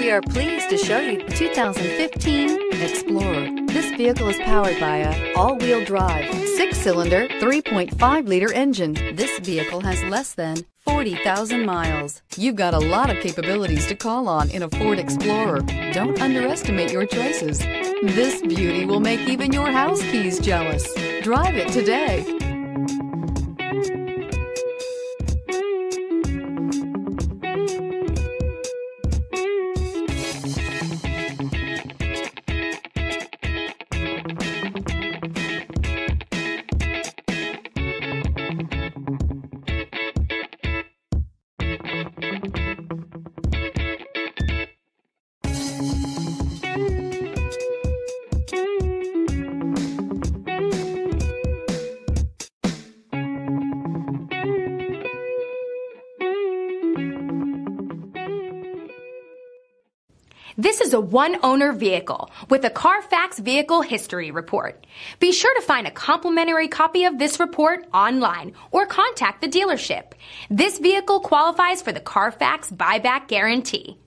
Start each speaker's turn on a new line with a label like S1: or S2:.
S1: We are pleased to show you the 2015 Explorer. This vehicle is powered by a all-wheel drive, 6-cylinder, 3.5-liter engine. This vehicle has less than 40,000 miles. You've got a lot of capabilities to call on in a Ford Explorer. Don't underestimate your choices. This beauty will make even your house keys jealous. Drive it today.
S2: This is a one-owner vehicle with a CARFAX Vehicle History Report. Be sure to find a complimentary copy of this report online or contact the dealership. This vehicle qualifies for the CARFAX Buyback Guarantee.